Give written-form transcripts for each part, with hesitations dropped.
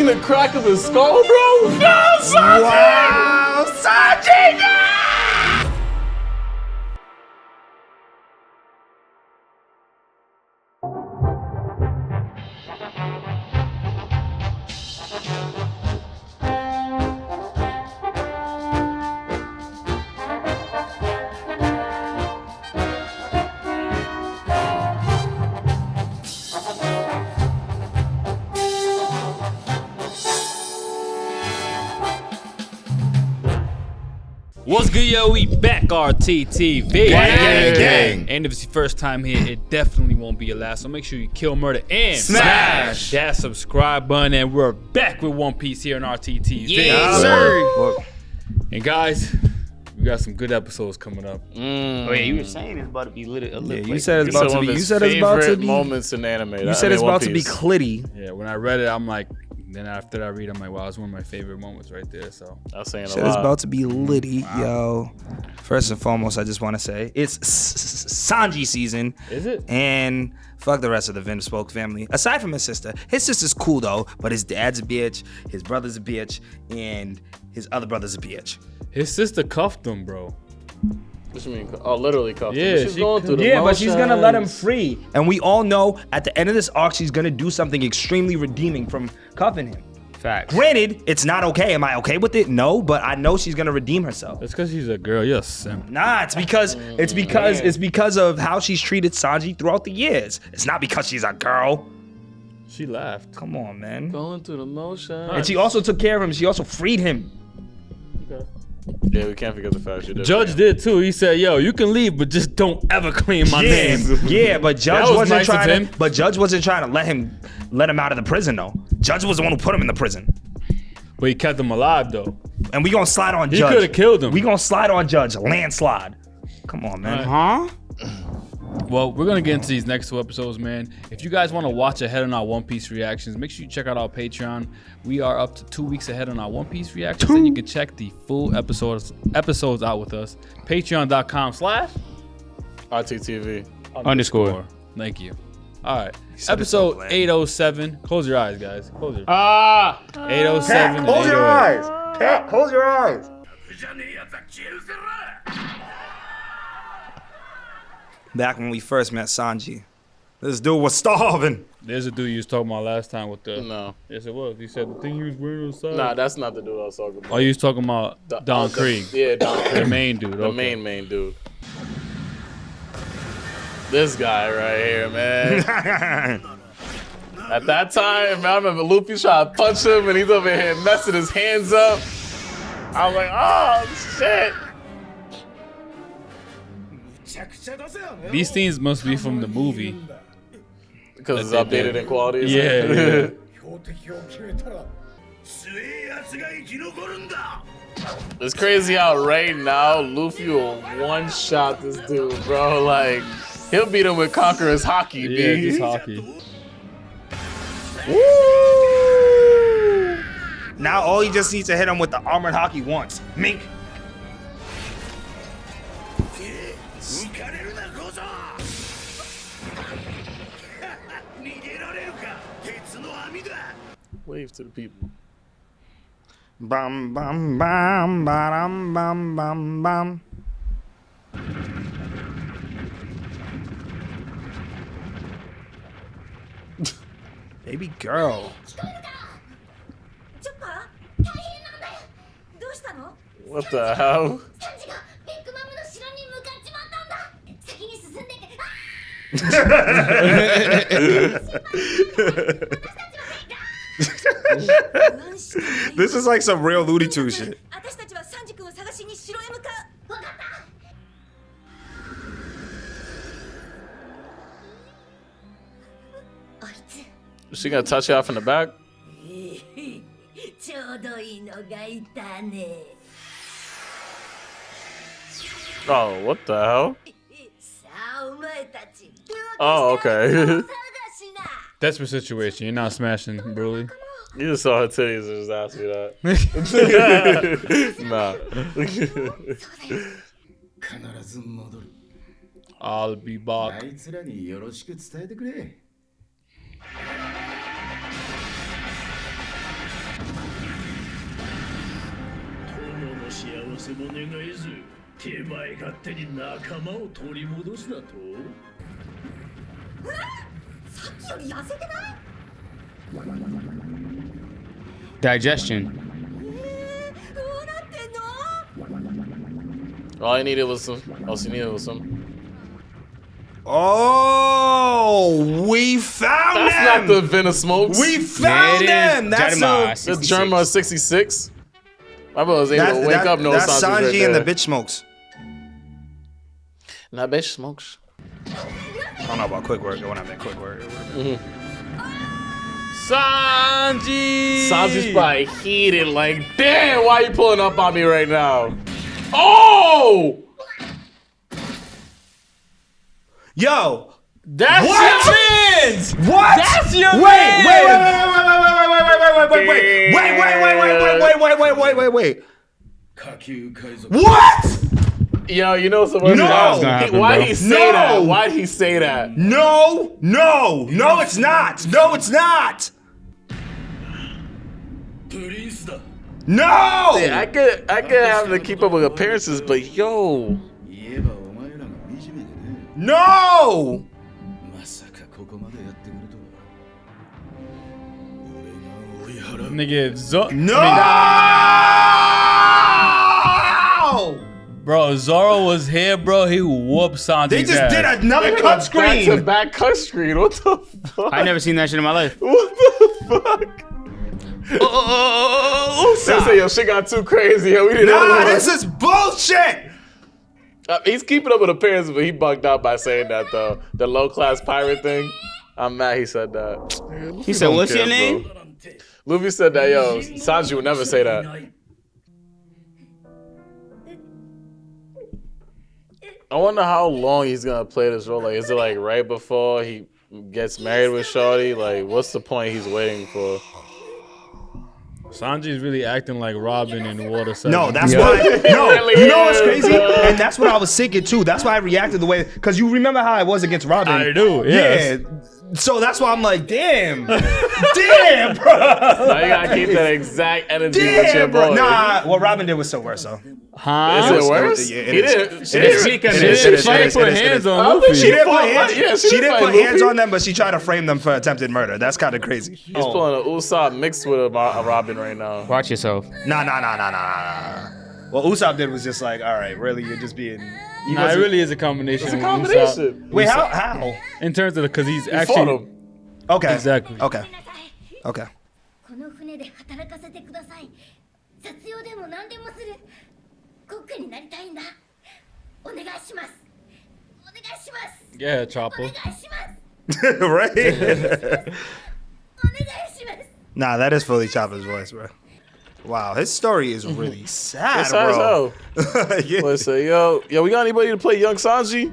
the crack of his skull, bro? No, Sanji! Wow, Sanji, no! What's good, yo? We back, RTTV. Gang. And if it's your first time here, it definitely won't be your last. So make sure you kill, murder, and Smash that subscribe button. And we're back with One Piece here on RTTV. Yes, sir. And guys, we got some good episodes coming up. Oh yeah, you were saying it's about to be lit. You said it's about to be. You said it's about to be moments in anime. You said it's about to be clitty. Yeah, when I read it, I'm like, then after I read, I'm like, wow, it's one of my favorite moments right there. So I was saying a Shit lot. is about to be litty, yo. First and foremost, I just want to say it's Sanji season. Is it? And fuck the rest of the Vinderspoke family. Aside from his sister's cool though, but his dad's a bitch, his brother's a bitch, and his other brother's a bitch. His sister cuffed him, bro. What you mean? Oh, literally cuffed him. Yeah, She's she going through the Yeah, but she's gonna let him motions. free. And we all know at the end of this arc, she's gonna do something extremely redeeming from cuffing him. Facts. Granted, it's not okay. Am I okay with it? No, but I know she's gonna redeem herself. It's because she's a girl. You're a simp. Nah, it's because of how she's treated Sanji throughout the years. It's not because she's a girl. She laughed. Come on, man. Going through the motions. And she also took care of him. She also freed him. Yeah, we can't forget the fact she did. Judge did too. He said, "Yo, you can leave, but just don't ever claim my name." Yeah, but Judge That was wasn't nice of trying him. to. But Judge wasn't trying to let him out of the prison though. Judge was the one who put him in the prison. But he kept him alive though. And we gonna slide on He Judge. could have killed him. We gonna slide on Judge. Landslide. Come on, man. Huh? Well, we're gonna get into these next two episodes, man. If you guys want to watch ahead on our One Piece reactions, make sure you check out our Patreon. We are up to 2 weeks ahead on our One Piece reactions, and you can check the full episodes out with us. Patreon.com/RTTV _. Thank you. All right, episode 807. Close your eyes, guys. Close your 807. Close and your 808. eyes. Pat, close your eyes. Back when we first met Sanji, this dude was starving. There's a dude you was talking about last time with the. No. Yes, it was. You said the thing he was wearing on the side. Nah, that's not the dude I was talking about. Oh, you was talking about Don Krieg. Yeah, Don Krieg. The main dude. The Okay. main dude. This guy right here, man. At that time, I remember Luffy tried to punch him and he's over here messing his hands up. I was like, oh, shit. These scenes must be from the movie. Because it's updated in quality. Yeah. It's crazy how right now Luffy will one-shot this dude, bro. Like, he'll beat him with Conqueror's Hockey, Yeah, B. just hockey. Woo! Now all he just needs to hit him with the armored hockey once. Mink. Wave to the people. Bam bam bam bam bam bam bam. Baby girl. What the hell? This is like some real Looney Tunes shit. Is she gonna touch you off in the back? Oh, what the hell? Oh, okay. Desperate situation. You're not smashing Broly. You just saw her titties and just asked me that. Nah. I'll be back. せも願えず手前勝手に仲間を取り戻すだと。さっきより痩せてない？ Digestion. どうなってんの？ All he needed was some. All he needed was some. Oh, we found That's them. not the Venom Smokes. We found them. That's Jarima, the Germa 66. My brother was able to wake up. No, that's Sanji's Sanji right and the there. bitch smokes. Nah, bitch smokes. I don't know about quick work. When I meant quick work. Sanji! Sanji's probably heated. Like, damn, why you pulling up on me right now? Oh! Yo, That's What? your man's! what? That's your wait, man! Wait. 下級海賊 What? Yo, you know some No! What's gonna happen, Why'd bro? he say No! that? Why'd he say that? No, it's not. No, it's not. プリンスだ。 No. Yeah, I could have him to keep up with appearances, but yo. 言えばお前らが惨めでね。 No. まさかここまでやってくるとは。俺が追い払う。 Nigga, No. bro, Zoro was here, bro. He whooped Sanji's They just ass. did another cut Back to screen. back cut screen. What the fuck? I never seen that shit in my life. What the fuck? They say your shit got too crazy. Yo, we didn't Nah, this is bullshit. He's keeping up with appearances, but he bugged out by saying that though. The low class pirate thing. I'm mad he said that. He said, "What's your name?" Bro. Luffy said that, yo, Sanji would never say that. I wonder how long he's gonna play this role. Like, is it like right before he gets married with Shorty? Like, what's the point he's waiting for? Sanji's really acting like Robin in Water 7. No, that's Yeah. why. No, really you know what's is, crazy? bro. And that's what I was thinking too. That's why I reacted the way. Because you remember how I was against Robin. I do, yes. Yeah. So that's why I'm like, damn, damn, bro. Now you gotta keep that exact energy with your Damn, bro. boy. Nah, what Robin did was so worse, though. Huh? Is it worse? Yeah, it He is. didn't. It She is. didn't. She It is, didn't it is, fight it is, put it is, it hands is. on I think Luffy. She didn't fought- put hands. yeah, she didn't fight put hands Luffy. on them, but she tried to frame them for attempted murder. That's kind of crazy. He's pulling a Usopp mixed with a Robin right now. Watch yourself. Nah. What Usopp did was just like, all right, really, you're just being. He Nah, it wasn't- really is a combination. It's a with combination. Usopp. Wait, how? In terms of because he's He fought actually. him. Okay. Exactly. Okay. Okay. この船で働かせてください。雑用でも何でもする。コックになりたいんだ。お願いします。お願いします。 Yeah, お Chopper. 願いします。 right? お願いします。 Nah, that is fully Chopper's voice, bro. Wow, his story is really sad, It's sad as bro. hell. Yeah. Let's say, yo, we got anybody to play young Sanji?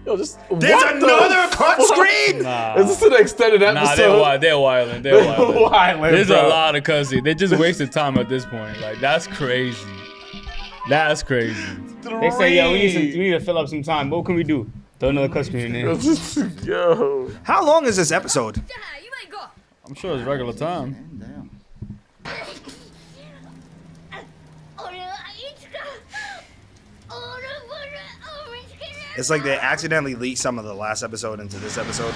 Yo, just There's what the another cut fuck? screen. Is this an extended Nah, episode? they're wilding. They're wilding. Wildin', There's bro. a lot of cussing. They just wasted time at this point. Like that's crazy. That's crazy. They say, "Yo, we need to fill up some time. What can we do? Throw another cut screen in there." Yo. How long is this episode? じゃあ今行こう。 I'm sure it's regular time. 俺はいつかオールブルを見つける。 It's like they accidentally leaked some of the last episode into this episode.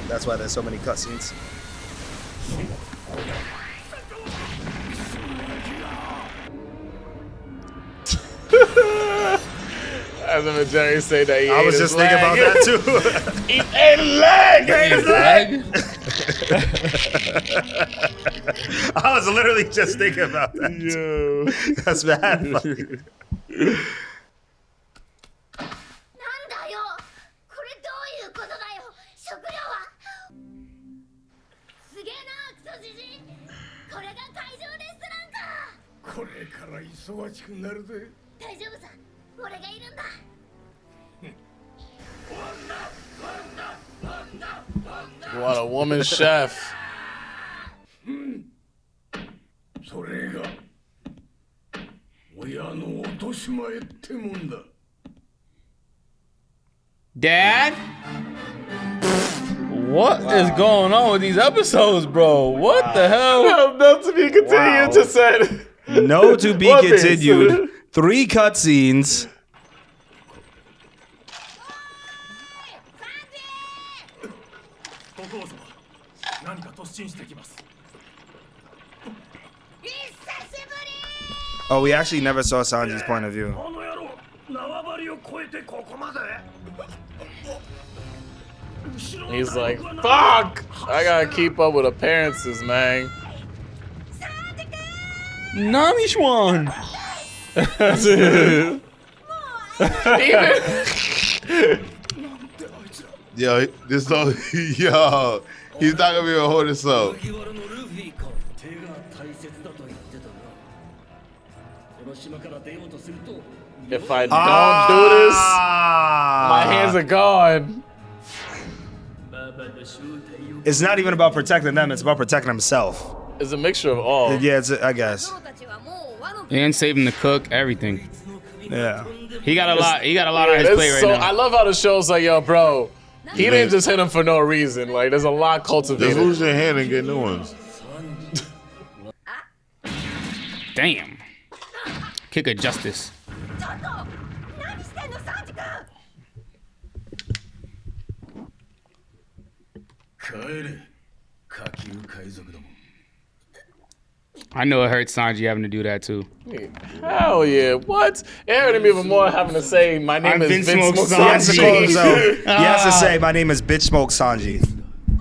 That's why there's so many cutscenes. As him and Jerry say that he I ate was his just thinking about leg. that too. He ate a leg. Ate his leg. I was literally just thinking about that. Yo. That's bad. Funny. なんだよ。これどういうことだよ。食料は。すげえなクソじじい。これが海上レストランか。これから忙しくなるぜ。大丈夫さ。俺がいるんだ。 What a woman chef. それが親の落とし前ってもんだ。 Dad? What is going on with these episodes, bro? What the hell? Not to be continued to said. No to be One Piece. continued. 3 cutscenes. Oh, we actually never saw Sanji's point of view. この野郎縄張りを越えてここまで He's like, fuck! I gotta keep up with appearances, man. Nami-schwan. Yo, this so yo, he's not gonna be able to hold this up. 麦わらのルフィか手が大切だと言ってたなこの島から出ようとすると If I don't do this, my hands are gone. It's not even about protecting them, it's about protecting himself. It's a mixture of all. Yeah, I guess. たちはもう輪の And saving the cook, everything. Yeah. He got a lot on his It's plate right so, now. I love how the show's like, yo, bro, he didn't just hit him for no reason. Like, there's a lot Just cultivated. lose your hand and get new ones. Damn. Kick of justice. ちょっと何してんのサンジ君帰れ下級海賊ども I know it hurts Sanji having to do that too. Hell yeah. What? It hurt him even more having to say, my name I'm is Vince Vince Smoke He has to call Sanji. himself. He has to say, my name is Bitch Smoke Sanji.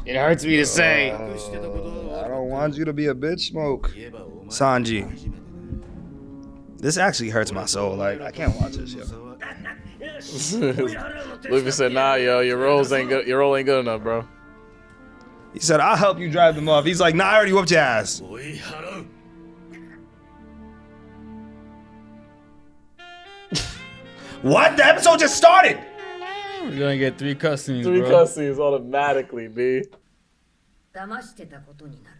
It hurts me to say. I don't want you to be a bitch smoke. Sanji. This actually hurts my soul. Like, I can't watch this, yo. Luffy said, nah, yo, your role ain't good enough, bro. He said, I'll help you drive them off. He's like, nah, I already whooped your ass. 追い払う What? The episode just started. We're gonna get 3 cutscenes, 3 bro. cutscenes automatically, B. 騙してたことになる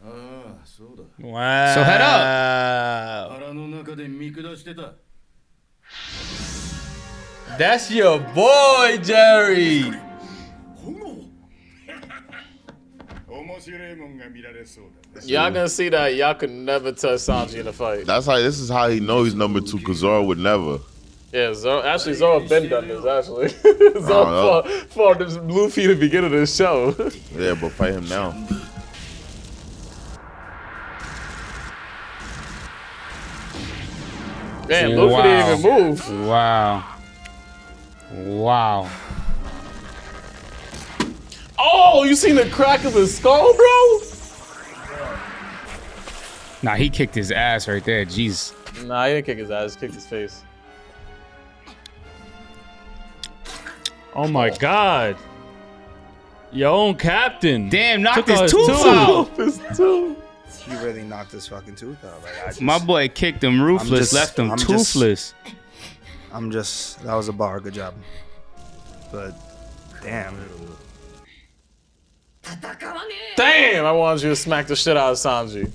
ああそうだ Wow. So head up. 腹の中で見下してた That's your boy, Jerry. 面白いもんが見られそうだ Y'all gonna see that y'all could never touch Sanji in a fight. That's how. This is how he know he's number 2. Cause Zoro would never. Yeah, Zoro been done this, actually. Zoro for this Luffy at the beginning of the show. Yeah, but fight him now. Man, Luffy didn't even move. Wow. Wow. Oh, you seen the crack of his skull, bro? Nah, he kicked his ass right there. Jeez. Nah, he didn't kick his ass, he kicked his face. Oh my God. Your own captain. Damn, knocked Took his out tooth his out. His tooth. He really knocked his fucking tooth out. Like, I just, My boy kicked him ruthless, left him I'm toothless. that was a bar. Good job. But, damn. Damn, I wanted you to smack the shit out of Sanji.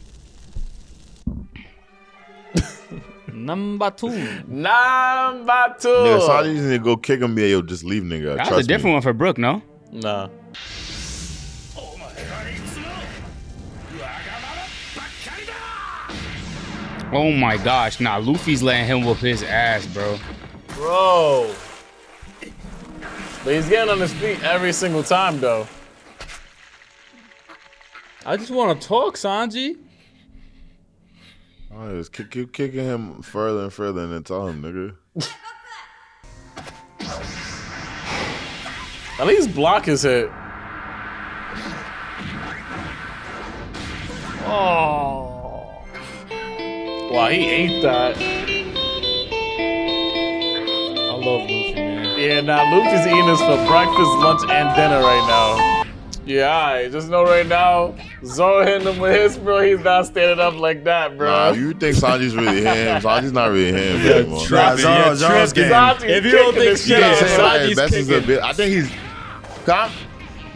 Number 2. Number 2. Yeah, Sanji just need to go kick him. Yeah, yo, just leave, nigga. That's Trust a different me. one for Brook, no? Nah. Oh my gosh, nah, Luffy's letting him whoop his ass, bro. Bro. But he's getting on his feet every single time, though. I just want to talk, Sanji. Oh, just keep kicking him further and further, and then tell him, nigga. At least block his hit. Oh. Wow, he ate that. I love Luffy, man. Yeah, nah, Luffy's eating this for breakfast, lunch, and dinner right now. Yeah, alright. Just know right now, Zoro hitting him with his, bro. He's not standing up like that, bro. Nah, you think Sanji's really him? Sanji's not really him anymore. Nah, Zoro's game. If you don't think shit out, Saying like Sanji's best is a kicking. bit. I think he's.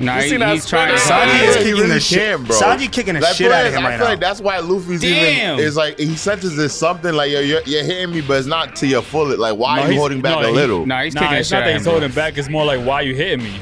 Nah, You seen that he's trying to. spinner? Sanji is He kicking really the shit. can, bro. Sanji kicking the Like, shit out of him I right feel now. like that's why Luffy's Damn. even is like he senses there's something like you're hitting me, but it's not to your full. Like why are you holding back a little? Nah, he's Nah, kicking the it's shit not out that of he's him, bro. holding back. It's more like, why you hitting me?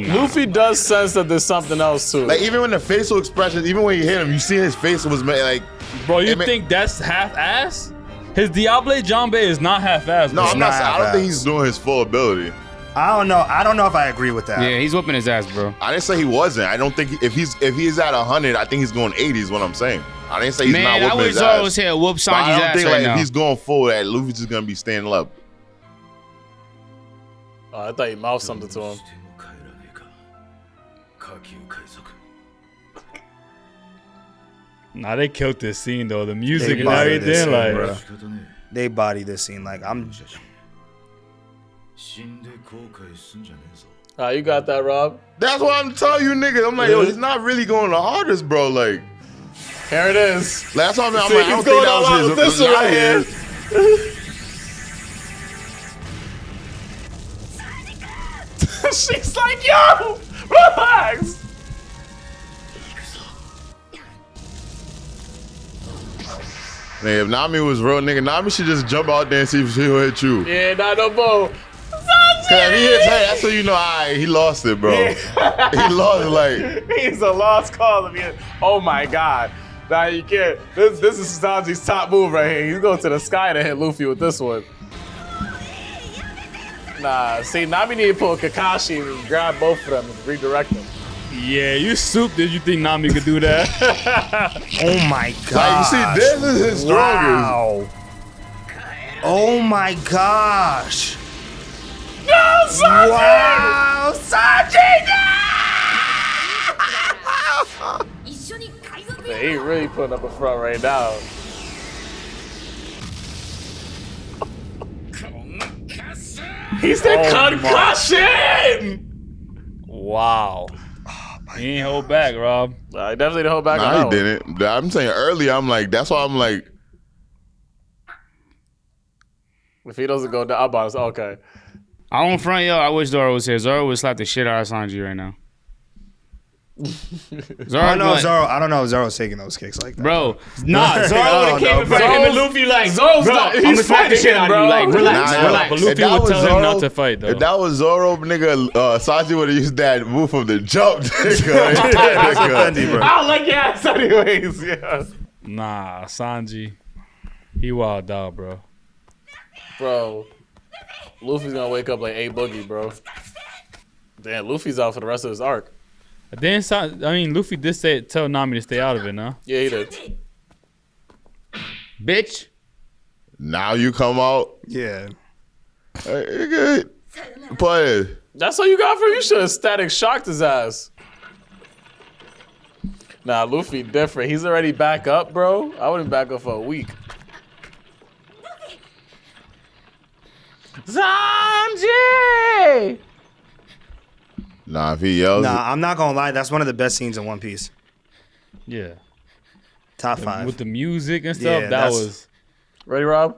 Luffy does sense that there's something else to it. Like even when the facial expressions, even when you hit him, you see his face was like. Bro, you think that's half-ass? His Diable Jambe is not half-ass. No, bro. I'm not. I don't think he's doing his full ability. I don't know. I don't know if I agree with that. Yeah, he's whooping his ass, bro. I didn't say he wasn't. I don't think if he's at 100, I think he's going 80. Is what I'm saying. I didn't say he's not whooping his ass. Man, I wish Zoro's here whoop Sanji's But I don't ass think right like now. if he's going full, that Luffy's just gonna be standing up. Oh, I thought you mouthed something to him. Nah, they killed this scene though. The music They and bodied this everything, scene, like. bro. They body this scene. Like I'm. You got that, Rob? That's what I'm telling you, niggas. I'm like, yo, he's not really going the hardest, bro. Like, here it is. Last time I'm See, like, I don't he's think going that all out was with his. this one right here. She's like, yo, relax. Man, if Nami was real, nigga, Nami should just jump out there and see if she'll hit you. Yeah, not no more. Cause if he hits her, that's so you know, alright, he lost it, bro. He lost it, like. He's a lost cause. Oh my god. Nah, you can't. This is Sanji's top move right here. He's going to the sky to hit Luffy with this one. Nah, see, Nami need to pull Kakashi and grab both of them and redirect them. Yeah, you soup. Did you think Nami could do that? Oh my god. Like, you see, this is his strongest. Wow. Oh my gosh. No, Sanji! Wow, Sanji! No! Man, he really putting up a front right now. He's the concussion! Wow. He ain't hold back, Rob. I definitely didn't hold back on Nah, that he one. didn't. I'm saying earlier, I'm like, that's why I'm like, If he doesn't go down, I'm honest. Okay. I won't front, yo. I wish Zoro was here. Zoro would slap the shit out of Sanji right now. Zoro, I know like, Zoro. I don't know if Zoro's taking those kicks like that. bro. Nah, Zoro would have came in front of him and Zoro's- Luffy like, Zoro's bro, not- I'm he's gonna smack the fighting shit out him, of you. Like, bro. relax, Nah, relax. But Luffy if that would was tell him Zoro- not to fight, though. if that was Zoro, nigga, Sanji would have used that move from the jump, nigga. Fendi, bro. I don't like your ass anyways. Yeah. Nah, Sanji. He wild out, bro. Bro. Luffy's gonna wake up like A Boogie, bro. Damn, Luffy's out for the rest of his arc. Then Luffy did tell Nami to stay out of it, no? Yeah, he did. Bitch. Now you come out. Yeah. Hey, nigga, play. That's all you got for him? You should have static shocked his ass. Nah, Luffy different. He's already back up, bro. I wouldn't back up for a week. Sanji! Nah, if he yells, Nah, I'm not gonna lie. That's one of the best scenes in One Piece. Yeah. Top 5. With the music and stuff, Yeah, that that's- was... Ready, Rob?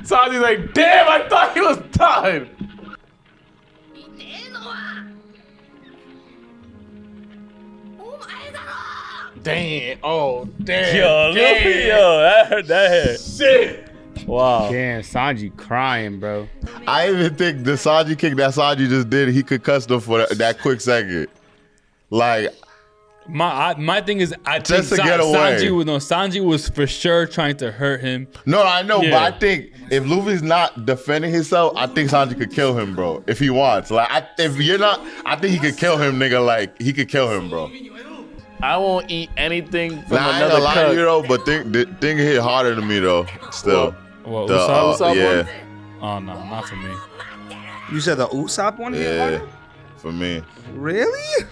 Sanji's like, damn, I thought he was done. Damn. Oh, damn. Yo, Luffy, yo, that Shit. wow. Damn, Sanji crying, bro. I even think the Sanji kick that Sanji just did, he could cuss them for that quick second. Like, My thing is, I think Just to get away. Sanji was for sure trying to hurt him. no, I know, Yeah. but I think if Luffy's not defending himself, I think Sanji could kill him, bro. If he wants, like, if you're not, I think he could kill him, nigga. Like, he could kill him, bro. I won't eat anything from Nah, I ain't another gonna lie to cook. you though, but think hit harder than me though. Still, What, The, Usopp? yeah, Oh, no, not for me. You said the Usopp one? yeah, for me. Really?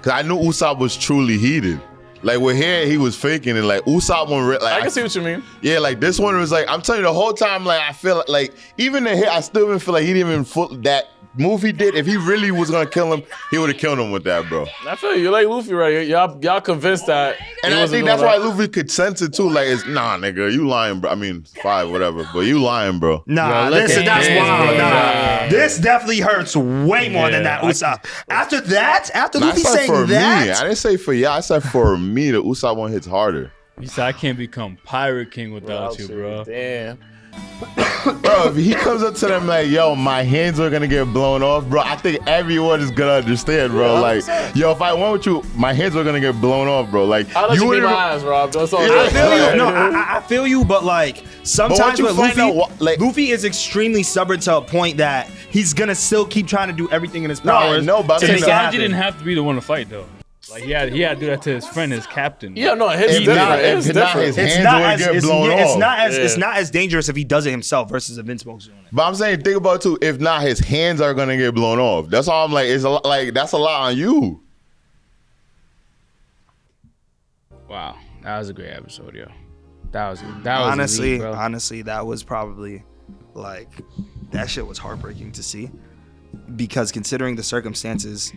Cause I knew Usopp was truly heated. Like with hair, he was faking it. Like Usopp one, like I can see what you mean. yeah, like this one was like I'm telling you the whole time. Like I feel like even the hair, I still didn't feel like he didn't even that move he did. If he really was gonna kill him, he would have killed him with that, bro. I feel you like Luffy, right? Y'all convinced that. And he I wasn't think that's doing why that. Luffy could sense it too. Like it's nah, nigga, you lying, bro. I mean 5, whatever, but you lying, bro. Nah, Yo, look that's at his, wild. bro. Nah. This definitely hurts way more than Yeah, that Usopp. After Nah, I Luffy said saying for that, me. I didn't say for y'all. I said for me, the Usopp one hits harder. He said, I can't become Pirate King without you, bro. Damn. Bro, if he comes up to them like, yo, my hands are gonna get blown off, bro, I think everyone is gonna understand, bro. Like, yo, if I went with you, my hands are gonna get blown off, bro. Like, I'll let you beat wouldn't- my eyes, Rob. That's all. I feel you. No, I feel you, but like sometimes you with find Luffy, out like- Luffy is extremely stubborn to a point that he's gonna still keep trying to do everything in his power. No, but to I'm make it saying Sanji happen. didn't have to be the one to fight, though. Like, he had to do that to his friend, his captain. Yeah, no, his If different. not- if It's not different. his It's hands not would as get it's, blown yeah, it's off. not as it's Yeah. not as dangerous if he does it himself versus if Vince Smoke's doing it. But I'm saying, think about it too. If not, his hands are gonna get blown off. That's all I'm like. It's a lot, like that's a lot on you. Wow, that was a great episode, yo. That was Honestly, elite, bro. honestly, that was probably like that shit was heartbreaking to see because considering the circumstances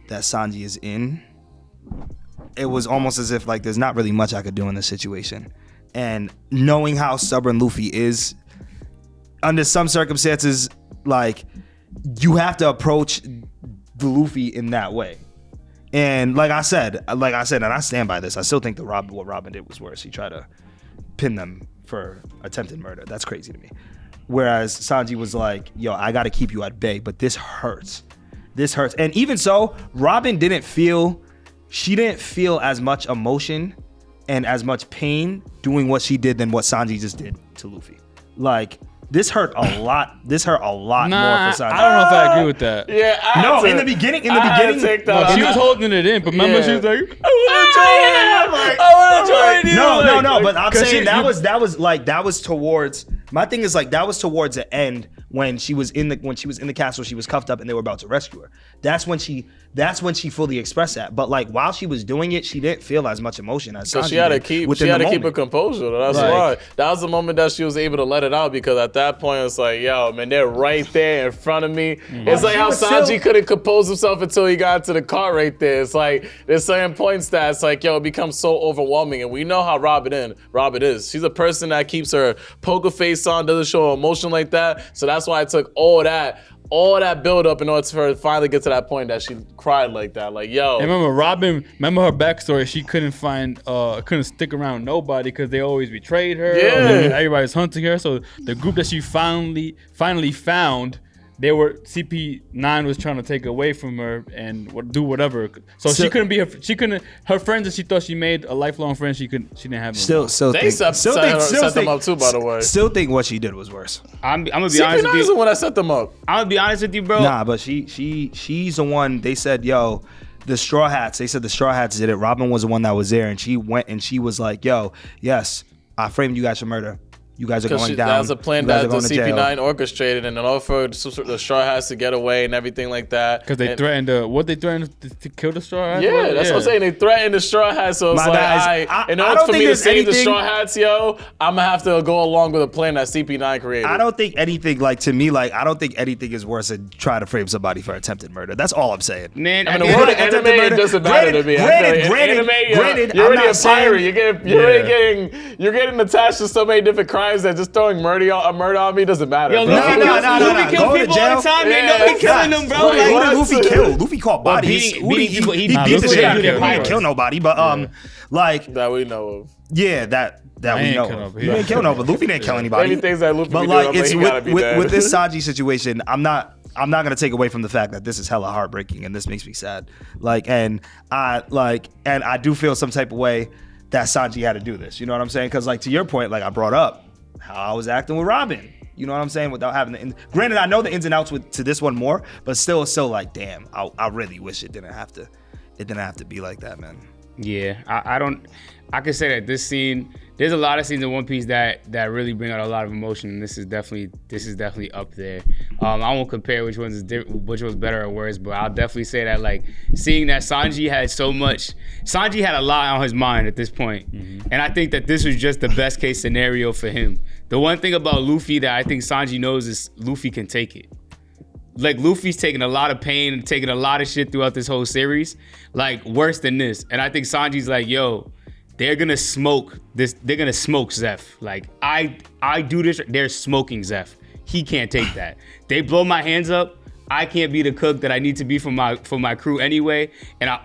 that Sanji is in, it was almost as if like there's not really much I could do in this situation. And knowing how stubborn Luffy is, under some circumstances, like you have to approach the Luffy in that way. And like I said, and I stand by this. I still think what Robin did was worse. He tried to pin them for attempted murder. That's crazy to me. Whereas Sanji was like, yo, I got to keep you at bay, but this hurts. This hurts. And even so, Robin didn't feel as much emotion and as much pain doing what she did than what Sanji just did to Luffy. Like, this hurt a lot. This hurt a lot more for Sanji. I don't know if I agree with that. Yeah, I No, had to- in the beginning, I had to take that She out. was holding it in, but remember Yeah. she was like, I want to join you. No, but I'm 'cause saying that was towards my thing is like that was towards the end when she was in the castle, she was cuffed up and they were about to rescue her. That's when she fully expressed that. But like while she was doing it, she didn't feel as much emotion as So Sanji she had to did keep within she had the to keep her moment. composure. That's Right. why. That was the moment that she was able to let it out because at that point it's like, yo, man, they're right there in front of me. It's like how was Sanji still- couldn't compose himself until he got to the car right there. It's like there's certain points that it's like, yo, it becomes so overwhelming. And we know how Robin is. She's a person that keeps her poker face on, doesn't show emotion like that. So that's why it took all that build up in order for her to finally get to that point that she cried like that. Like, yo. And remember her backstory. She couldn't stick around with nobody because they always betrayed her. Yeah. And everybody's hunting her. So the group that she finally found, CP9 was trying to take away from her and do whatever. So she couldn't be her friends that she thought she made a lifelong friend. She didn't have. Still They set them up too, by the way. Still think what she did was worse. I'm gonna be honest with CP9 is the you. one that set them up. I'm gonna be honest with you, bro. Nah, but she's the one. They said, yo, the Straw Hats. They said the Straw Hats did it. Robin was the one that was there, and she went and she was like, yo, yes, I framed you guys for murder. You guys are going down. That was a plan You guys that are the going to jail. CP9 orchestrated, and in order for the Straw Hats to get away and everything like that. Because they threatened to kill the Straw Hats? Yeah, that's what I'm saying. They threatened the Straw Hats, so it's My like, guys, in I order don't for think me to there's save the anything- Straw Hats, yo, I'm gonna have to go along with a plan that CP9 created. I don't think anything, like, to me, like, I don't think anything is worse than trying to frame somebody for attempted murder. That's all I'm saying. Man, I mean, at the the word end of of the- anime, it doesn't matter to me. Granted, You're I'm already not a saying- pirate. You're getting attached to so many different crimes that just throwing murder on me doesn't matter. Yo, bro. Luffy no, kills no, no, Luffy no. kills Go to people all jail. the time. Yeah, Ain't nobody killing facts. them, bro. Wait, Like, what? who did Luffy kill? Luffy caught Well, bodies. beating Who did people- he beat beat the the shit shit out out of of people. He didn't pirates. kill nobody, but like, That we know of. yeah, that I we ain't know. kill of. nobody. He didn't kill nobody. Luffy didn't kill anybody. Many things that Luffy But be like, doing, I'm it's like, he gotta be dead. with this Sanji situation, I'm not gonna take away from the fact that this is hella heartbreaking and this makes me sad. And I do feel some type of way that Sanji had to do this. You know what I'm saying? Because like to your point, like I brought up how I was acting with Robin. You know what I'm saying? Without having granted, I know the ins and outs to this one more, but still like, damn, I really wish it didn't have to be like that, man. Yeah, I can say that this scene, there's a lot of scenes in One Piece that really bring out a lot of emotion, and this is definitely up there. I won't compare which one's better or worse, but I'll definitely say that like seeing that Sanji had a lot on his mind at this point, and I think that this was just the best case scenario for him. The one thing about Luffy that I think Sanji knows is Luffy can take it. Like Luffy's taking a lot of pain and taking a lot of shit throughout this whole series, like worse than this. And I think Sanji's like, yo, they're gonna smoke this. They're gonna smoke Zeph. Like I do this. They're smoking Zeph. He can't take that. They blow my hands up. I can't be the cook that I need to be for my crew anyway, and I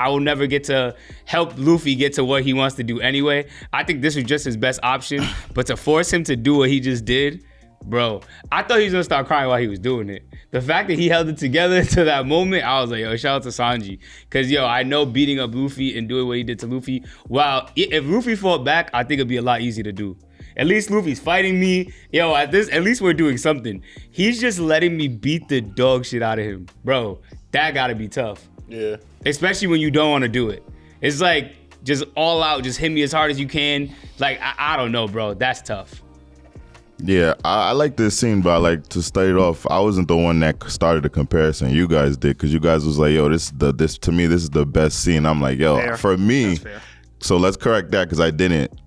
will never get to help Luffy get to what he wants to do anyway. I think this was just his best option, but to force him to do what he just did, bro, I thought he was gonna start crying while he was doing it. The fact that he held it together to that moment, I was like, yo, shout out to Sanji. Cause yo, I know beating up Luffy and doing what he did to Luffy, if Luffy fought back, I think it'd be a lot easier to do. At least Luffy's fighting me. Yo, at least we're doing something. He's just letting me beat the dog shit out of him. Bro, that gotta be tough. Yeah. Especially when you don't want to do it. It's like, just all out, just hit me as hard as you can. Like, I don't know, bro. That's tough. Yeah, I like this scene, but I like to start it off. I wasn't the one that started the comparison. You guys did, because you guys was like, yo, this to me, this is the best scene. I'm like, yo, fair. For me, so let's correct that, because I didn't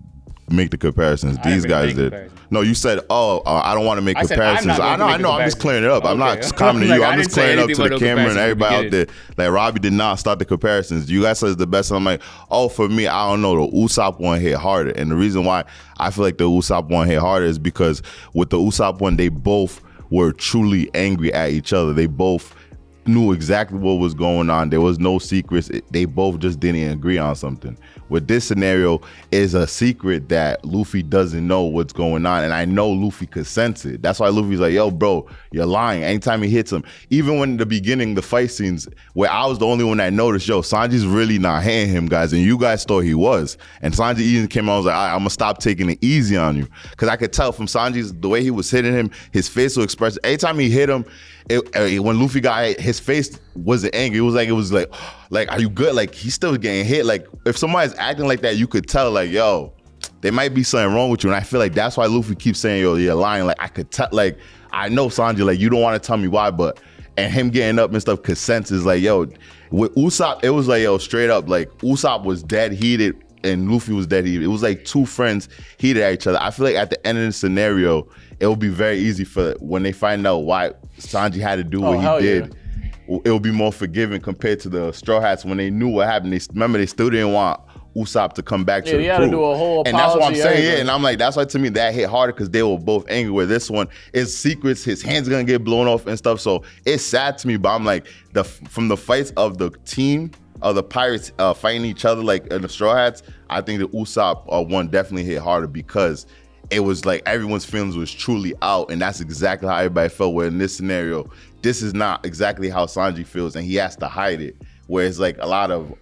make the comparisons. These guys did. No, you said, I don't want to make comparisons. I know. I'm just clearing it up. Okay. I'm not commenting to you. I'm just clearing it up to the camera and everybody out there. Like, Robbie did not start the comparisons. You guys said it's the best. I'm like, for me, I don't know. The Usopp one hit harder. And the reason why I feel like the Usopp one hit harder is because with the Usopp one, they both were truly angry at each other. They both knew exactly what was going on. There was no secrets. They both just didn't agree on something. With this scenario is a secret that Luffy doesn't know what's going on, and I know Luffy could sense it. That's why Luffy's like, yo, bro, you're lying. Anytime he hits him, even when in the beginning, the fight scenes where I was the only one that noticed, yo, Sanji's really not hitting him, guys, and you guys thought he was. And Sanji even came out and was like, all right, I'm gonna stop taking it easy on you, because I could tell from Sanji's, the way he was hitting him, his facial expression, anytime he hit him, when Luffy got hit, his face wasn't angry. It was like, are you good? Like, he's still getting hit. Like, if somebody's acting like that, you could tell, like, yo, there might be something wrong with you. And I feel like that's why Luffy keeps saying, yo, you're lying. Like, I could tell, like, I know Sanji, like, you don't want to tell me why, but, and him getting up and stuff, cause sense is like, yo, with Usopp, it was like, yo, straight up, like, Usopp was dead heated and Luffy was dead heated. It was like two friends heated at each other. I feel like at the end of the scenario, it will be very easy for when they find out why Sanji had to do what he did. Yeah. It will be more forgiving compared to the Straw Hats when they knew what happened. They still didn't want Usopp to come back to the crew. Yeah, he had to do a whole apology. And that's what I'm saying, yeah. And I'm like, that's why to me that hit harder, because they were both angry. Where this one is secrets, his hand's gonna get blown off and stuff. So it's sad to me, but I'm like, from the fights of the team, of the pirates fighting each other, like in the Straw Hats, I think the Usopp one definitely hit harder, because it was like everyone's feelings was truly out, and that's exactly how everybody felt. Where in this scenario, this is not exactly how Sanji feels, and he has to hide it. Where it's like a lot of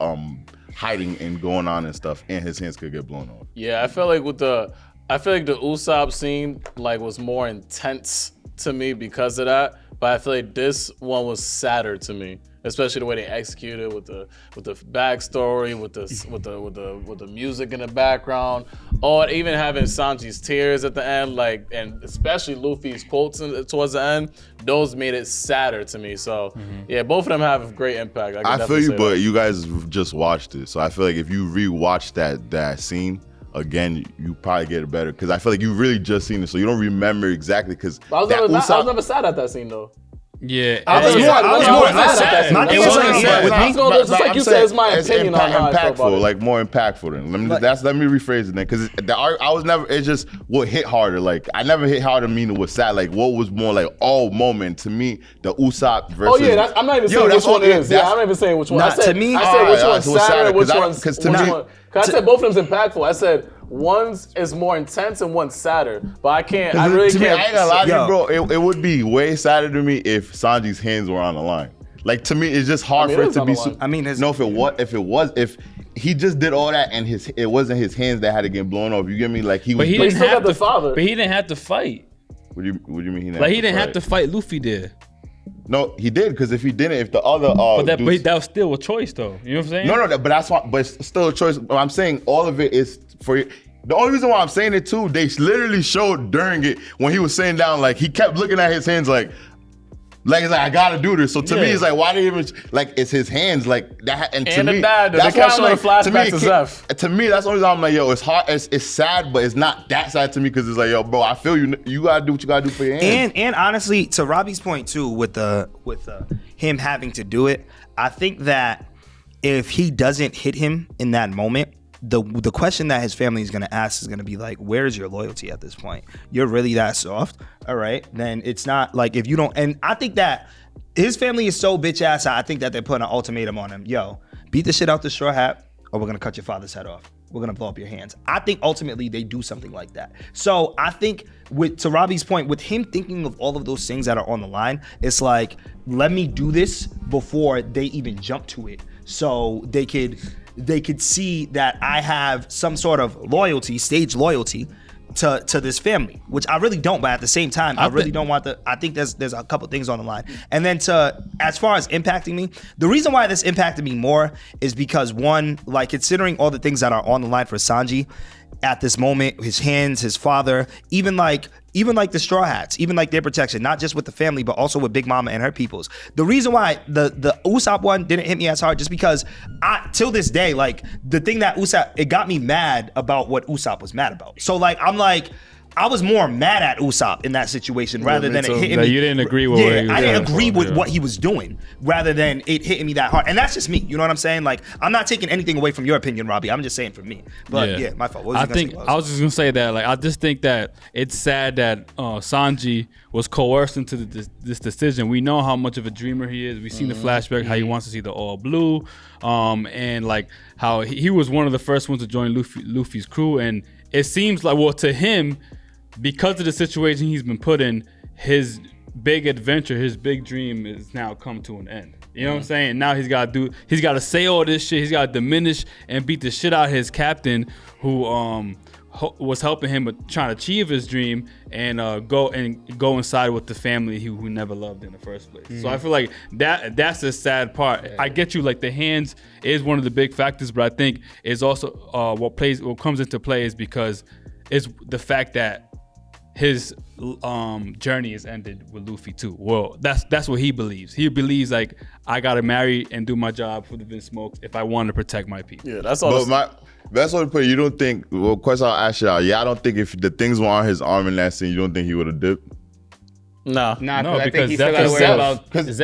hiding and going on and stuff, and his hands could get blown off. Yeah, I feel like the Usopp scene like was more intense to me because of that, but I feel like this one was sadder to me, especially the way they executed with the backstory, with the music in the background, or even having Sanji's tears at the end, like, and especially Luffy's quotes towards the end. Those made it sadder to me. So yeah, both of them have a great impact. I feel you, but you guys just watched it, so I feel like if you rewatch that scene again, you probably get it better, because I feel like you really just seen it, so you don't remember exactly. Because I was never sad at that scene though. Yeah, I was more sad. My thing is like, just like you said, it's my opinion on how I feel about it. Like more impactful than. Let me rephrase it then, because I was never. It's just what hit harder. Like, I never hit harder. Meaning was sad. Like, what was more like moment to me? The Usopp versus. Oh yeah, I'm not even saying which one it is. Yeah, I'm not even saying which one. I said which one's sadder, which one's. Because I said both of them's impactful. I said one's is more intense and one's sadder, but I can't. I really can't. I ain't gonna lie to you, bro. It would be way sadder to me if Sanji's hands were on the line. Like, to me, it's just hard for it to be. If he just did all that and it wasn't his hands that had to get blown off. You get me? Like, he was. But he didn't have to. But he didn't have to fight. What do you mean? He didn't have to fight. Luffy did. No, he did, because if he didn't, if the other but that was still a choice, though. You know what I'm saying? No, but that's why. But it's still a choice. But I'm saying all of it is for you. The only reason why I'm saying it too, they literally showed during it when he was sitting down, like, he kept looking at his hands like it's like, I gotta do this. So to me, it's like, why did he even, like, it's his hands like that? And to me, that's why I'm like, to me, that's the only reason I'm like, yo, it's hard, it's sad, but it's not that sad to me, because it's like, yo, bro, I feel you. You gotta do what you gotta do for your hands. And honestly, to Robbie's point too, with him having to do it, I think that if he doesn't hit him in that moment, the question that his family is going to ask is going to be like, where's your loyalty at this point? You're really that soft? All right, then it's not like, if you don't. And I think that his family is so bitch ass. I think that they're putting an ultimatum on him. Yo, beat the shit out the Straw Hat, or we're gonna cut your father's head off. We're gonna blow up your hands. I think ultimately they do something like that. So I think to Robbie's point, with him thinking of all of those things that are on the line, it's like, let me do this before they even jump to it, so they could see that I have some sort of loyalty, stage loyalty to this family, which I really don't, but at the same time, I really don't want I think there's a couple things on the line. And then as far as impacting me, the reason why this impacted me more is because, one, like, considering all the things that are on the line for Sanji at this moment, his hands, his father, even like the Straw Hats, even like their protection, not just with the family, but also with Big Mama and her peoples. The reason why the Usopp one didn't hit me as hard, just because till this day, like, the thing that Usopp, it got me mad about what Usopp was mad about. So like, I was more mad at Usopp in that situation rather than it hitting me. You didn't agree with what he was I didn't agree for, with what he was doing rather than it hitting me that hard. And that's just me. You know what I'm saying? Like, I'm not taking anything away from your opinion, Robbie. I'm just saying for me. But yeah, my fault. I was just gonna say that, like, I just think that it's sad that Sanji was coerced into this decision. We know how much of a dreamer he is. We've seen the flashback, how he wants to see the all blue, and like how he was one of the first ones to join Luffy's crew. And it seems like, well, to him, because of the situation he's been put in, his big adventure, his big dream is now come to an end. You know what I'm saying? Now he's got to say all this shit. He's got to diminish and beat the shit out of his captain, who was helping him with trying to achieve his dream, and go inside with the family who never loved in the first place. So I feel like that's the sad part. I get you, like, the hands is one of the big factors, but I think is also what comes into play is because it's the fact that his journey is ended with Luffy too. Well, that's what he believes. He believes, like, I gotta marry and do my job for the Vince Smokes if I want to protect my people. Yeah, that's all. That's what I put. You don't think? Well, question I'll ask y'all. I don't think if the things were on his arm in that scene, you don't think he would have dipped? No, I think he feel like worried about It's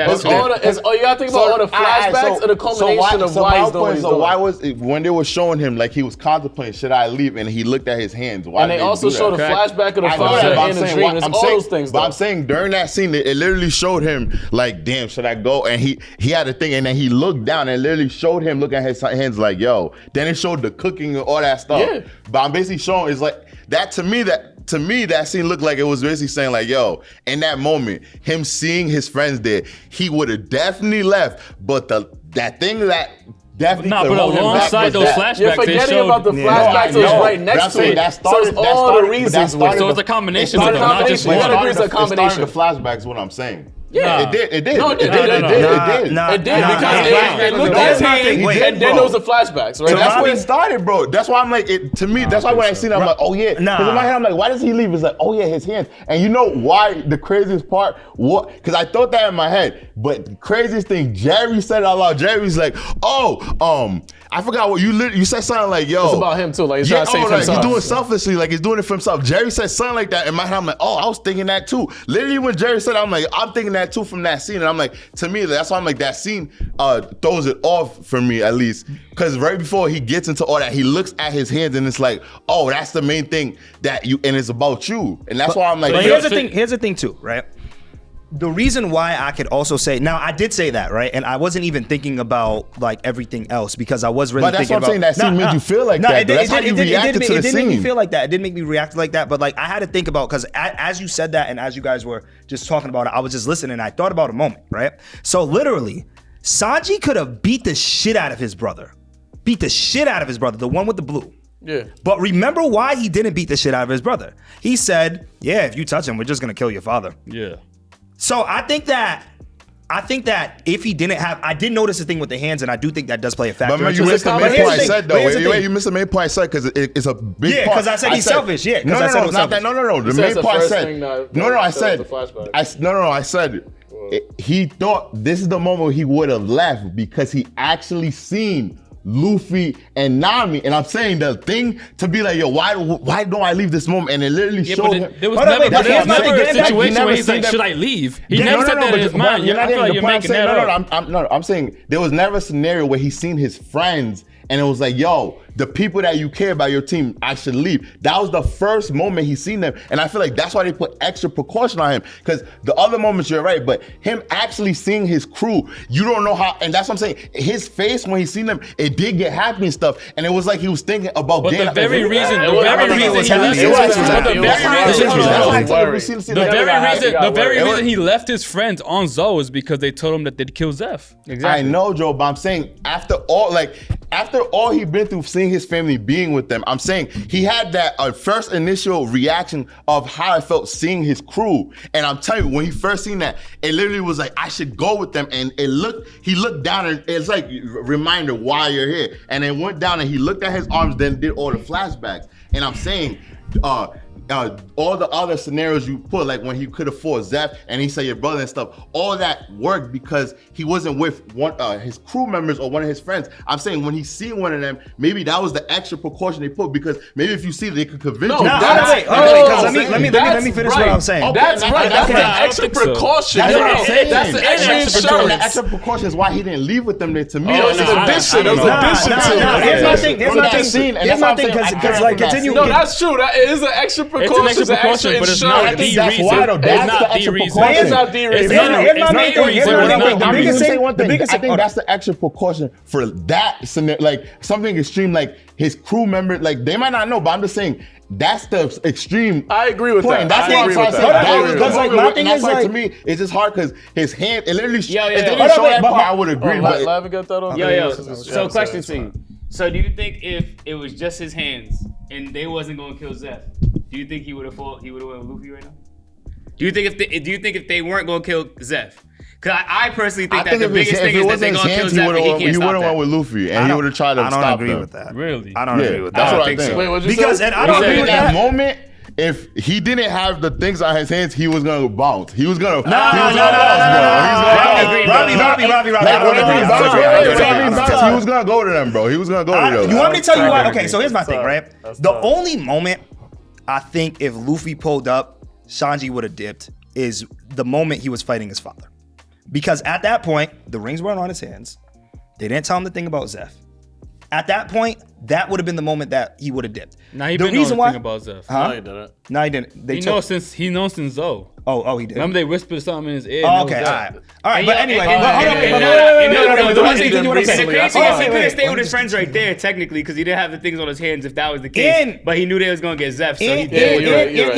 all you gotta think about all the flashbacks or the culmination of why he's doing what he's doing. So why was it, when they were showing him, like, he was contemplating, should I leave? And he looked at his hands. Why? And they also showed a flashback of the father in the dream. It's all those things. But I'm saying during that scene, it literally showed him, like, damn, should I go? And he had a thing, and then he looked down and literally showed him looking at his hands, like, yo. Then it showed the cooking and all that stuff. Yeah. But I'm basically showing, it's like that to me, that scene looked like it was basically saying, like, yo, in that moment, him seeing his friends there, he would have definitely left. But that thing that definitely but alongside those flashbacks, you're forgetting about the flashbacks that was right next to it. So it's all the reasons. So it's a combination of them, not just one. One agrees a combination. The flashbacks, what I'm saying. Yeah, it did. No, it did. It did because it looked at him, and then there was the flashbacks, right? That's where it started, bro. That's why I'm like, to me, that's why when I seen it, I'm like, oh yeah. Because in my head, I'm like, why does he leave? It's like, oh yeah, his hands. And you know why the craziest part? What? Because I thought that in my head, but the craziest thing, Jerry said it out loud. Jerry's like, I forgot what you said something like, yo. It's about him too. Like, he's trying to save himself. He's doing selflessly, like he's doing it for himself. Jerry said something like that in my head. I'm like, oh, I was thinking that too. Literally when Jerry said it, I'm like, I'm thinking that too from that scene. And I'm like, to me, that's why I'm like, that scene throws it off for me, at least. Because right before he gets into all that, he looks at his hands and it's like, oh, that's the main thing and it's about you. And that's why I'm like, but here's the thing too, right? The reason why I could also say, now I did say that, right? And I wasn't even thinking about, like, everything else because I was really thinking about. But that's what I'm saying, that scene made you feel like that. That's how you reacted to the scene. It didn't make me feel like that. It didn't make me react like that. But, like, I had to think about, because as you said that and as you guys were just talking about it, I was just listening and I thought about a moment, right? So literally, Sanji could have beat the shit out of his brother. The one with the blue. Yeah. But remember why he didn't beat the shit out of his brother. He said, yeah, if you touch him, we're just going to kill your father. Yeah. So I think that if he didn't have, I did notice the thing with the hands, and I do think that does play a factor. But you missed the main point I said, though. You missed the main point I said because it's a big part. Yeah, because I said he's selfish. Yeah, no, not that. No. The main part I said. He thought this is the moment he would have left because he actually seen Luffy and Nami, and I'm saying the thing to be like, yo, why don't I leave this moment? And it literally showed him. There was never a situation where he's like, should I leave? He never said that in his mind. I feel like you're making that up. I'm saying there was never a scenario where he seen his friends and it was like, yo, the people that you care about, your team, I should leave. That was the first moment he seen them. And I feel like that's why they put extra precaution on him. Because the other moments, you're right, but him actually seeing his crew, you don't know how, and that's what I'm saying. His face when he seen them, it did get happy and stuff. And it was like he was thinking about but getting the very reason he left his friends on Zoe is because they told him that they'd kill Zeph. Exactly. I know, Joe, but I'm saying after all he'd been through, seeing his family being with them, I'm saying he had that first initial reaction of how I felt seeing his crew. And I'm telling you, when he first seen that, it literally was like, I should go with them. And he looked down and it's like reminder why you're here. And then went down and he looked at his arms, then did all the flashbacks. And I'm saying, all the other scenarios you put, like when he could have fought Zeph and he said your brother and stuff, all that worked because he wasn't with one his crew members or one of his friends. I'm saying when he seen one of them, maybe that was the extra precaution they put because maybe if you see they could convince you. Let me finish what I'm saying. That's right. That's the extra precaution. That's the extra insurance. The extra precaution is why he didn't leave with them there. To me, it was an addition. It was an addition to it. Here's my thing, because like continue. No, that's true. That is an extra precaution. It's an extra precaution, but it's not the reason. It's not the reason. It's not the reason. I think that's the extra precaution for that scenario, like something extreme, like his crew member, like they might not know, but I'm just saying that's the extreme. I agree with point. that. That's because like my thing is like to me, it's just hard because his hand, it literally, if they didn't show that part, I would agree. So question to you. So do you think if it was just his hands and they wasn't gonna kill Zeph, do you think he would have fought? He would have went with Luffy right now? Do you think if they weren't gonna kill Zeph? Because I personally think that the biggest thing is that they're gonna kill Zeph and he can't stop that. He would have went with Luffy and he would have tried to stop them. I don't agree with that. Really? I don't agree with that. That's what I think. Wait, what'd you Because say? and I don't agree with that moment. If he didn't have the things on his hands, he was gonna bounce. He was gonna. Robbie. He was gonna go to them, bro. He was gonna go to them. You want me to tell you why? Okay, so here's my thing, right? The only moment I think if Luffy pulled up, Sanji would have dipped is the moment he was fighting his father. Because at that point, the rings weren't on his hands. They didn't tell him the thing about Zeph. At that point, that would have been the moment that he would have dipped. Now he didn't know anything about Zeph. No, he didn't. No, he didn't. He knows since Zoe. Oh, he did. Remember they whispered something in his ear. Oh, okay, all right. But anyway, He could have stayed with his friends right there, technically, because he didn't have the things on his hands if that was the case. But he knew they was gonna get Zeph, so he did.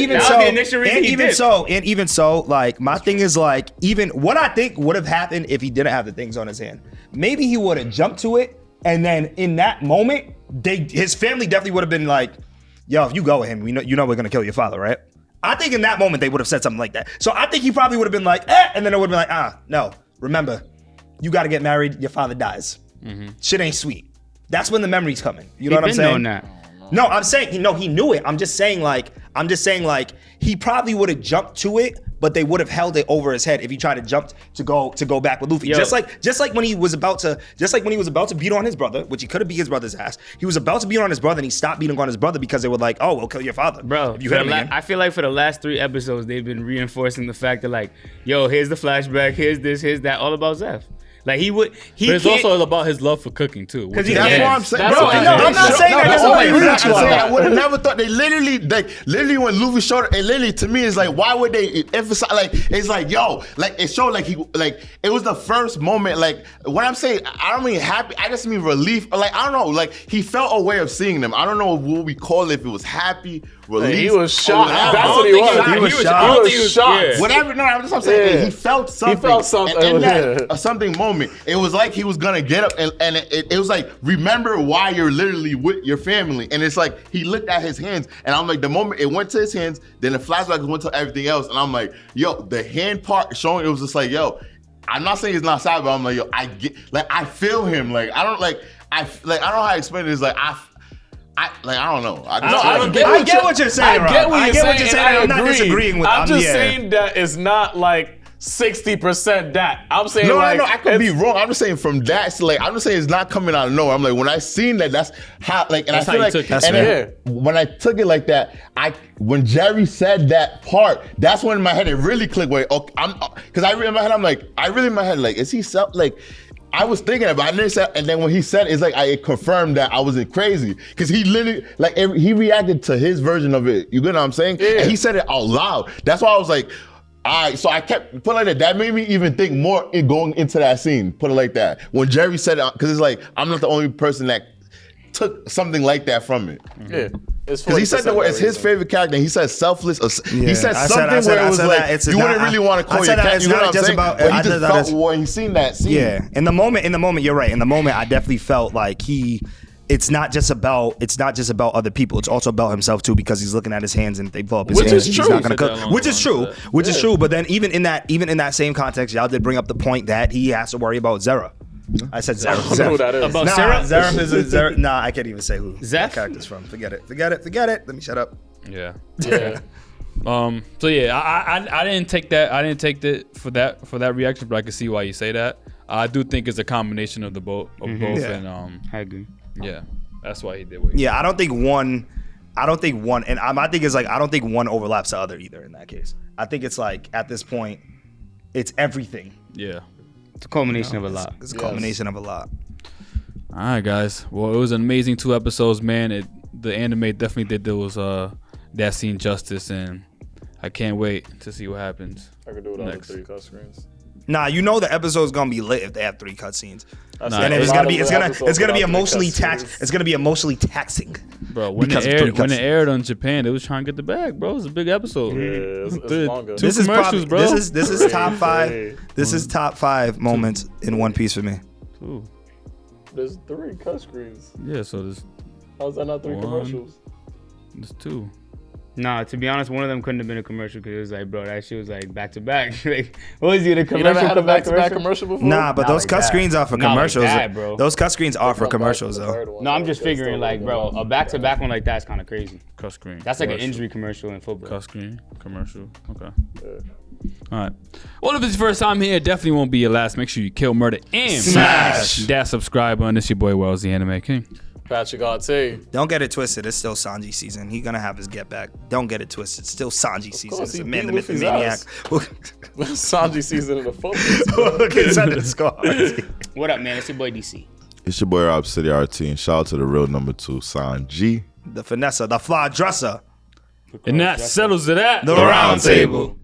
Even so, like my thing is like even what I think would have happened if he didn't have the things on his hand. Maybe he would have jumped to it, and then in that moment, his family definitely would have been like, "Yo, if you go with him, you know we're gonna kill your father, right?" I think in that moment they would have said something like that. So I think he probably would have been like, and then it would have been like, no, remember, you got to get married. Your father dies. Shit ain't sweet. That's when the memories come in. You know what I'm saying? No, I'm saying he knew it. I'm just saying like he probably would have jumped to it, but they would have held it over his head if he tried to jump to go back with Luffy. Just like when he was about to beat on his brother, which he could have beat his brother's ass. He was about to beat on his brother and he stopped beating on his brother because they were like, "Oh, we'll kill your father." Bro, if you hit him again. I feel like for the last 3 episodes they've been reinforcing the fact that like, yo, here's the flashback, here's this, here's that, all about Zeph. Like but it's also about his love for cooking too. That's what I'm saying. Bro, I'm not saying that. I would have never thought they literally when Luffy showed it, literally to me is like, why would they emphasize like it's like yo, like it showed like it was the first moment, like when I'm saying I don't mean happy, I just mean relief. Like I don't know, like he felt a way of seeing them. I don't know what we call it, if it was happy, relief. He was shocked. That's what he was. He was shocked. He was shocked. Yeah. Whatever. No, I'm just saying he felt something. He felt something. And in that something moment, it was like he was gonna get up and it was like, remember why you're literally with your family. And it's like he looked at his hands and I'm like, the moment it went to his hands, then the flashback went to everything else. And I'm like, yo, the hand part showing, it was just like, yo, I'm not saying it's not sad, but I'm like, yo, I feel him. Like I don't know how to explain it. It's like I don't know. I get what you're saying. I get what you're saying. I'm not disagreeing with. I'm just saying that it's not like 60% that. I'm saying no, like I could be wrong. I'm just saying from that, so like I'm just saying it's not coming out of nowhere. I'm like when I seen that, that's how like, and that's I feel like, and then, when I took it like that, when Jerry said that part, that's when in my head it really clicked. Wait, okay, because in my head I'm like, is he self like? I was thinking about it, I didn't say, and then when he said it, it's like it confirmed that I wasn't crazy. Because he literally, like, he reacted to his version of it. You get what I'm saying? Yeah. And he said it out loud. That's why I was like, all right, so I kept put it like that. That made me even think more in going into that scene. Put it like that. When Jerry said it, because it's like, I'm not the only person that took something like that from it. Yeah. Because he said the word, it's his favorite character. And he said selfless. He said I something said where it was like, that. you wouldn't really want to call your cat. You know what I'm saying? But he just felt when he seen that scene. Yeah, in the moment, you're right. In the moment, I definitely felt like it's not just about other people. It's also about himself too, because he's looking at his hands and if they blow up his hands, he's not gonna cook. Which is true. But then even in that same context, y'all did bring up the point that he has to worry about Zera. I said Zera. I don't know who that is. About Zeref is Zeref. Nah, I can't even say who Zeph? that character's from. Forget it. Let me shut up. Yeah. Yeah. So yeah, I didn't take that. I didn't take that for that reaction, but I can see why you say that. I do think it's a combination of both, Yeah. and I agree. yeah, that's why he did what he did. Yeah, I don't think one, and my thing is like I don't think one overlaps the other either. In that case, I think it's like at this point, it's everything. Yeah. It's a culmination of a lot. It's a culmination of a lot. All right, guys. Well, it was an amazing 2 episodes, man. The anime definitely did that scene justice, and I can't wait to see what happens. I could do it on the Next. 3 cut screens. Nah, you know the episode's gonna be lit if they have 3 cutscenes. Nah, And it's it's gonna be emotionally taxed. It's gonna be emotionally taxing. Bro, when because of it 3 aired, cutscenes. on Japan, they was trying to get the bag, bro. It's a big episode. Yeah, it's longer. Two This is commercials, probably, bro. This is top 5. Hey. This is top 5 moments in One Piece for me. Ooh. There's 3 cut screens. Yeah, so there's How's that not 3 One. commercials? 2. Nah, to be honest, one of them couldn't have been a commercial because it was like, bro, that shit was like back to back. Like, what was it, a You commercial? never had a back-to-back commercial? commercial before? Nah, but Not those like cut that. screens are for Not like commercials. that, bro. Those cut screens are for Come back to the commercials though. third one, No, I'm though. just That's figuring still like, really bro, good. a back-to-back one like that is kind of crazy. Cut screen. That's like an commercial. injury commercial in football. Cut screen commercial. Okay. Yeah. All right. Well, if it's your first time here, it definitely won't be your last. Make sure you kill, murder, and Smash. that subscribe button. This your boy Wells, the Anime King. Patricrt. Don't get it twisted. It's still Sanji season. He's gonna have his get back. Don't get it twisted. It's still Sanji season. course, It's he a man, the beat myth, the Luffy's maniac. ass. Sanji season in the focus. Look inside the squad. What up, man? It's your boy DC. It's your boy Robcityrt, and shout out to the real number 2, Sanji. The finesse, the fly dresser. And that settles it at The round table.